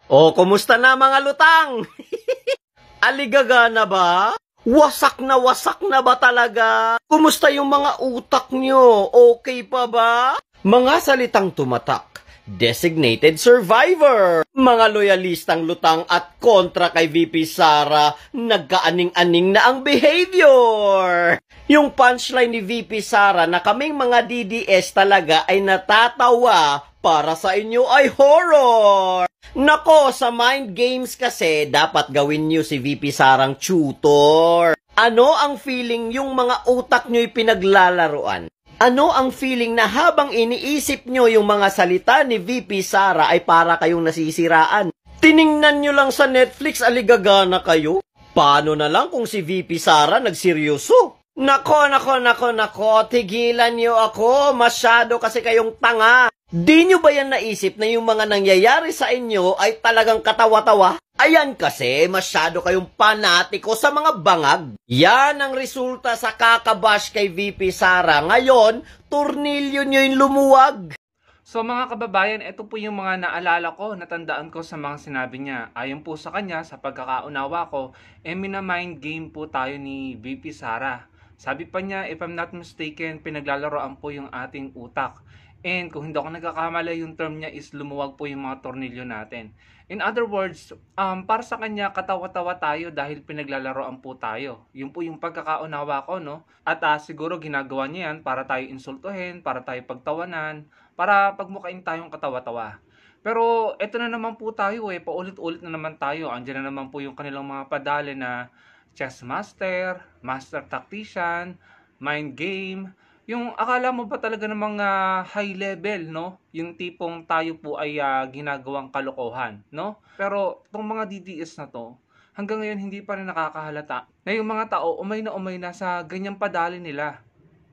O, kumusta na mga lutang? Aligaga na ba? Wasak na ba talaga? Kumusta yung mga utak nyo? Okay pa ba? Mga salitang tumatak, designated survivor, mga loyalistang lutang at kontra kay VP Sara, nagkaaning-aning na ang behavior. Yung punchline ni VP Sara na kaming mga DDS talaga ay natatawa, para sa inyo ay horror. Nako, sa mind games kasi, dapat gawin nyo si VP Sarang tutor. Ano ang feeling yung mga utak nyo'y pinaglalaruan? Ano ang feeling na habang iniisip nyo yung mga salita ni VP Sara ay para kayong nasisiraan? Tiningnan nyo lang sa Netflix, aligagana kayo? Paano na lang kung si VP Sara nagseryoso? Nako, tigilan nyo ako, masyado kasi kayong tanga. Di nyo ba yan naisip na yung mga nangyayari sa inyo ay talagang katawa-tawa? Ayan kasi, masyado kayong panatiko sa mga bangag. Yan ang resulta sa kakabash kay VP Sara. Ngayon, turnilyo nyo yung lumuwag. So mga kababayan, ito po yung mga naalala ko, natandaan ko sa mga sinabi niya. Ayon po sa kanya, sa pagkakaunawa ko, mina-mind game po tayo ni VP Sara. Sabi pa niya, if I'm not mistaken, pinaglalaroan po yung ating utak. And kung hindi ako nagkakamali, yung term niya is lumuwag po yung mga tornilyo natin. In other words, para sa kanya, katawa-tawa tayo dahil pinaglalaroan po tayo. Yun po yung pagkakaunawa ko, no? At siguro ginagawa niya yan para tayo insultuhin, para tayo pagtawanan, para pagmukain tayong katawa-tawa. Pero eto na naman po tayo paulit-ulit na naman tayo. Andiyan na naman po yung kanilang mga padali na chess master, master tactician, mind game. Yung akala mo ba talaga ng mga high level, no? Yung tipong tayo po ay ginagawang kalokohan, no? Pero itong mga DDS na to, hanggang ngayon hindi pa rin nakakahalata na yung mga tao umay na sa ganyang padali nila.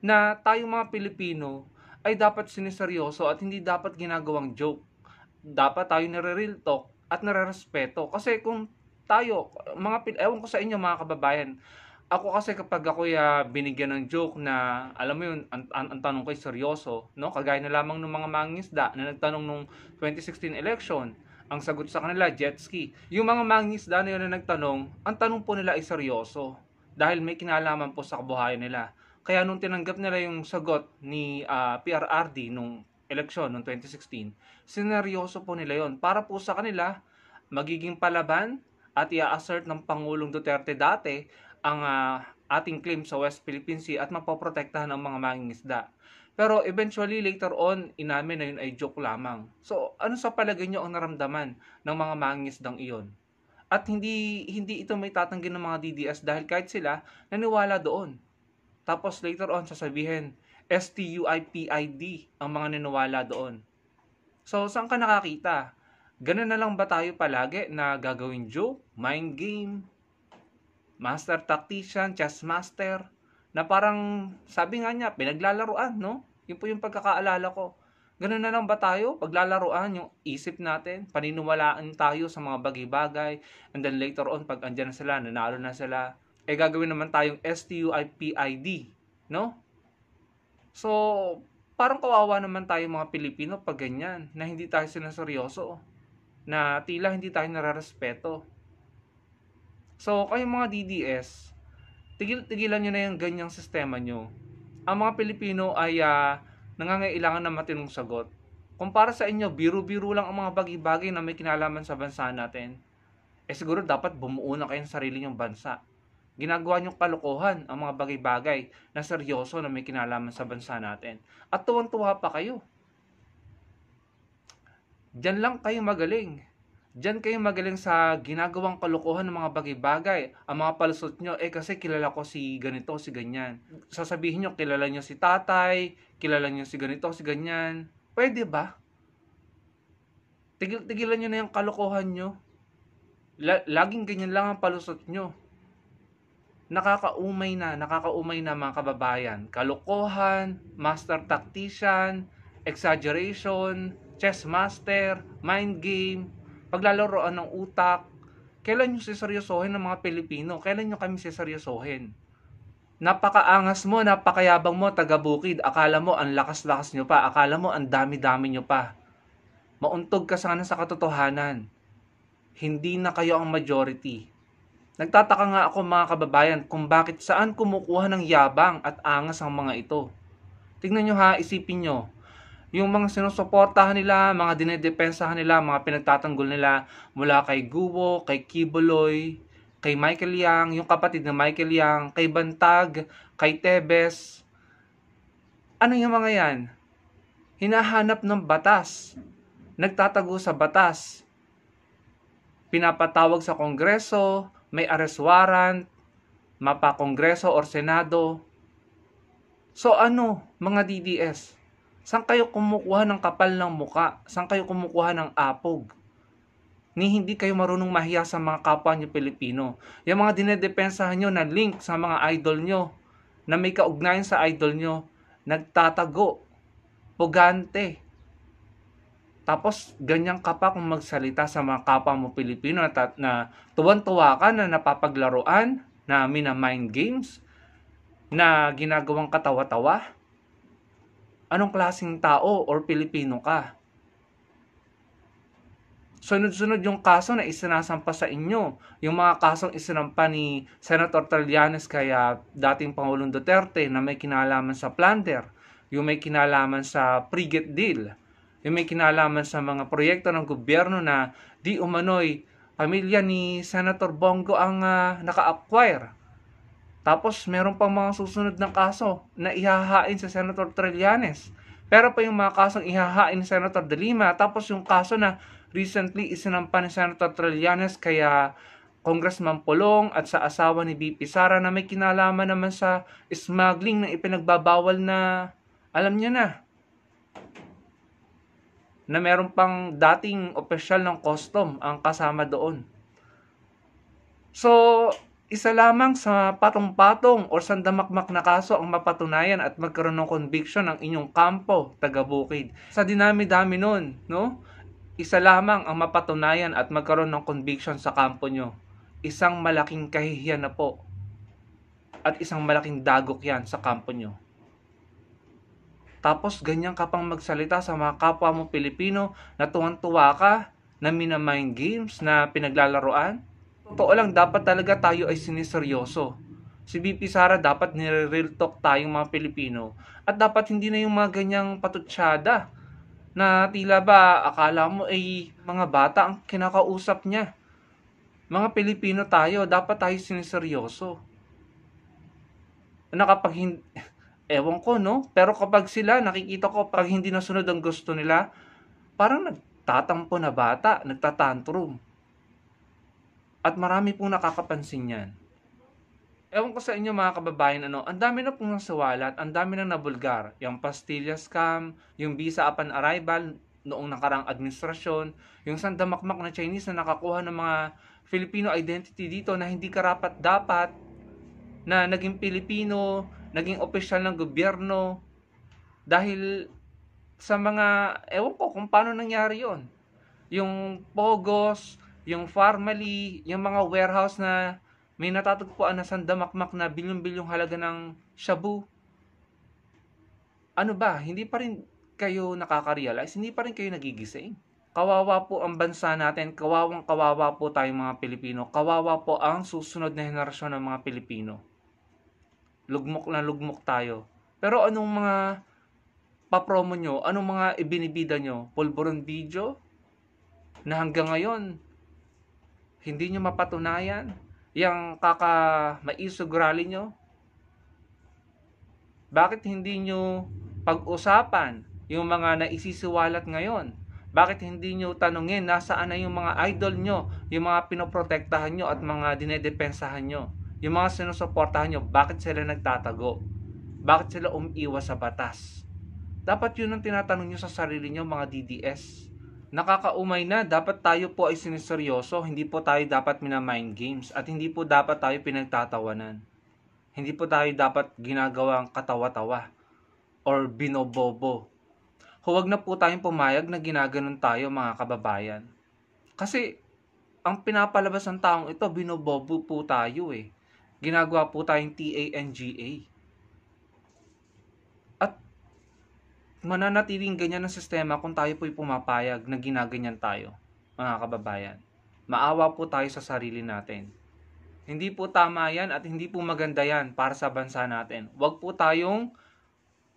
Na tayong mga Pilipino ay dapat siniseryoso at hindi dapat ginagawang joke. Dapat tayo nare-real talk at nare-respeto. Kasi kung tayo, ewan ko sa inyo mga kababayan, ako kasi kapag ako binigyan ng joke na, alam mo yun, ang tanong ko ay seryoso, no? Kagaya na lamang ng mga mangingisda na nagtanong nung 2016 election, ang sagot sa kanila, jet ski. Yung mga mangingisda na yun na nagtanong, ang tanong po nila ay seryoso dahil may kinalaman po sa kabuhayan nila. Kaya nung tinanggap nila yung sagot ni PRRD nung eleksyon noong 2016, sineryoso po nila yon. Para po sa kanila, magiging palaban at i-assert ng Pangulong Duterte dati ang ating claim sa West Philippine Sea at mapoprotektahan ng mga mangingisda. Pero eventually, later on, inamin na yun ay joke lamang. So, ano sa palagay nyo ang naramdaman ng mga mangingisdang iyon? At hindi ito may tatanggi ng mga DDS dahil kahit sila naniwala doon. Tapos later on, sasabihin, STUIPID ang mga naniwala doon. So, saan ka nakakita? Ganun na lang ba tayo palagi na gagawin joke, mind game, master tactician, chess master, na parang, sabi nga niya, pinaglalaruan, no? Yun po yung pagkakaalala ko. Ganun na lang ba tayo? Paglalaruan yung isip natin, paniniwalaan tayo sa mga bagay-bagay, and then later on, pag andyan na sila, nanalo na sila, gagawin naman tayong STUIPID, no? So, parang kawawa naman tayo mga Pilipino pag ganyan, na hindi tayo sinaseryoso, na tila hindi tayo nararespeto. So, kayong mga DDS, tigilan nyo na yung ganyang sistema nyo. Ang mga Pilipino ay nangangailangan ng matinong sagot. Kung para sa inyo, biro-biro lang ang mga bagay-bagay na may kinalaman sa bansa natin, siguro dapat bumuo na kayo ng sarili nyong bansa. Ginagawa nyong kalokohan ang mga bagay-bagay na seryoso na may kinalaman sa bansa natin. At tuwang-tuwa pa kayo. Diyan lang kayo magaling. Diyan kayo magaling sa ginagawang kalokohan ng mga bagay-bagay. Ang mga palusot nyo, kasi kilala ko si ganito, si ganyan. Sasabihin nyo, kilala nyo si tatay, kilala nyo si ganito, si ganyan. Pwede ba? Tigilan nyo na yung kalokohan nyo. Laging ganyan lang ang palusot nyo. Nakakaumay na mga kababayan. Kalokohan, master tactician, exaggeration, chess master, mind game, paglalaroan ng utak. Kailan nyo siseryosohin ng mga Pilipino? Kailan nyo kami siseryosohin? Napakaangas mo, napakayabang mo, taga-bukid. Akala mo ang lakas-lakas nyo pa. Akala mo ang dami-dami nyo pa. Mauntog ka sana sa katotohanan. Hindi na kayo ang majority. Nagtataka nga ako mga kababayan kung bakit saan kumukuha ng yabang at angas ang mga ito. Tingnan nyo ha, isipin nyo. Yung mga sinusuportahan nila, mga dinedepensahan nila, mga pinagtatanggol nila mula kay Guo, kay Kibuloy, kay Michael Yang, yung kapatid na Michael Yang, kay Bantag, kay Tebes. Ano yung mga yan? Hinahanap ng batas. Nagtatago sa batas. Pinapatawag sa Kongreso, may arrest warrant, mapa-Kongreso or Senado. So ano, mga DDS? Saan kayo kumukuha ng kapal ng muka? Saan kayo kumukuha ng apog? Ni hindi kayo marunong mahiya sa mga kapwa nyo Pilipino. Yung mga dinedepensahan nyo na link sa mga idol nyo, na may kaugnayan sa idol nyo, nagtatago, pugante. Tapos, ganyan ka pa kung magsalita sa mga kapwa mo Pilipino na tuwan-tuwa ka na napapaglaruan, na mina-mind games, na ginagawang katawa-tawa. Anong klaseng tao or Pilipino ka? Sunod-sunod yung kaso na isinasampa sa inyo. Yung mga kasong isinampa ni Senator Trillanes kaya dating Pangulong Duterte na may kinalaman sa plunder, yung may kinalaman sa Frigate Deal, yung may kinalaman sa mga proyekto ng gobyerno na di umano'y pamilya ni Senator Bongo ang naka-acquire. Tapos meron pang mga susunod na kaso na ihahain sa Senator Trillanes. Pero pa yung mga kasong ihahain ni Senator De Lima, tapos yung kaso na recently isinampa ni Senator Trillanes kaya Congressman Pulong at sa asawa ni VP Sara na may kinalaman naman sa smuggling na ipinagbabawal na, alam niyo na meron pang dating opisyal ng custom ang kasama doon. So, isa lamang sa patong-patong o sandamakmak na kaso ang mapatunayan at magkaroon ng conviction ng inyong kampo, taga-Bukid. Sa dinami-dami nun, no? Isa lamang ang mapatunayan at magkaroon ng conviction sa kampo nyo. Isang malaking kahihiyan na po. At isang malaking dagok yan sa kampo nyo. Tapos ganyan ka pang magsalita sa mga kapwa mo Pilipino na tuwang-tuwa ka, na mina-mind games, na pinaglalaroan. Totoo lang, dapat talaga tayo ay siniseryoso. Si VP Sara dapat nire-real talk tayong mga Pilipino. At dapat hindi na yung mga ganyang patutsyada na tila ba akala mo ay mga bata ang kinakausap niya. Mga Pilipino tayo, dapat tayo siniseryoso. Na kapag hindi, ewan ko no, pero kapag sila, nakikita ko pag hindi nasunod ang gusto nila, parang nagtatampo na bata, nagtatantrum. At marami pong nakakapansin yan. Ewan ko sa inyo mga kababayan, ang dami na pong nasiwalat, ang dami na nabulgar. Yung pastilla scam, yung visa upon arrival noong nakarang administrasyon, yung sandamakmak na Chinese na nakakuha ng mga Filipino identity dito na hindi karapat-dapat, na naging Pilipino, naging opisyal ng gobyerno, dahil sa mga, ewan ko kung paano nangyari yon. Yung Pogos, yung Farmally, yung mga warehouse na may natatagpuan na sandamakmak na bilyong-bilyong halaga ng shabu. Ano ba, hindi pa rin kayo nakaka-realize, hindi pa rin kayo nagigising. Kawawa po ang bansa natin, kawawang-kawawa po tayong mga Pilipino, kawawa po ang susunod na henerasyon ng mga Pilipino. Lugmok na lugmok tayo. Pero anong mga papromo nyo, anong mga ibinibida nyo, pulburon video, na hanggang ngayon, hindi nyo mapatunayan, yung maisog rally nyo? Bakit hindi nyo pag-usapan yung mga naisisiwalat ngayon? Bakit hindi nyo tanungin nasaan na yung mga idol nyo, yung mga pinoprotektahan nyo at mga dinedepensahan nyo? Yung mga sinusuportahan nyo, bakit sila nagtatago? Bakit sila umiiwas sa batas? Dapat yun ang tinatanong nyo sa sarili nyo, mga DDS. Nakakaumay na, dapat tayo po ay siniseryoso, hindi po tayo dapat mina-mind games, at hindi po dapat tayo pinagtatawanan. Hindi po tayo dapat ginagawang katawa-tawa or binobobo. Huwag na po tayong pumayag na ginaganon tayo mga kababayan. Kasi ang pinapalabas ng taong ito, binobobo po tayo eh. Ginagawa po tayong TANGA. Mananatiling ganyan ang sistema kung tayo po'y pumapayag na ginaganyan tayo, mga kababayan. Maawa po tayo sa sarili natin. Hindi po tama yan at hindi po maganda yan para sa bansa natin. Huwag po tayong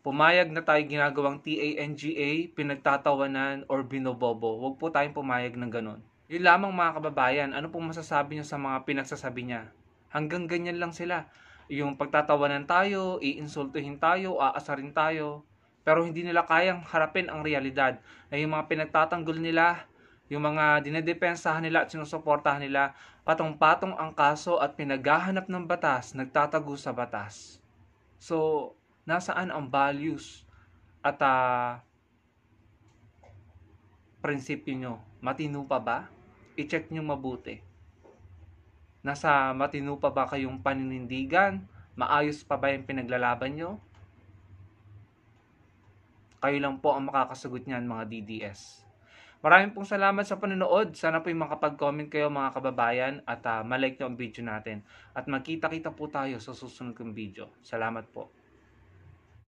pumayag na tayo ginagawang TANGA, pinagtatawanan, or binobobo. Huwag po tayong pumayag ng ganun. Yun lamang mga kababayan, ano pong masasabi niyo sa mga pinagsasabi niya? Hanggang ganyan lang sila. Yung pagtatawanan tayo, iinsultuhin tayo, aasarin tayo. Pero hindi nila kayang harapin ang realidad na yung mga pinagtatanggol nila, yung mga dinedepensahan nila at sinusuportahan nila, patong-patong ang kaso at pinaghahanap ng batas, nagtatago sa batas. So, nasaan ang values at prinsipyo nyo? Matino pa ba? I-check nyo mabuti. Nasa matino pa ba kayong paninindigan? Maayos pa ba yung pinaglalaban nyo? Kayo lang po ang makakasagot niyan, mga DDS. Maraming pong salamat sa panonood. Sana po yung makapag-comment kayo mga kababayan at malike nyo ang video natin. At magkita-kita po tayo sa susunod kong video. Salamat po.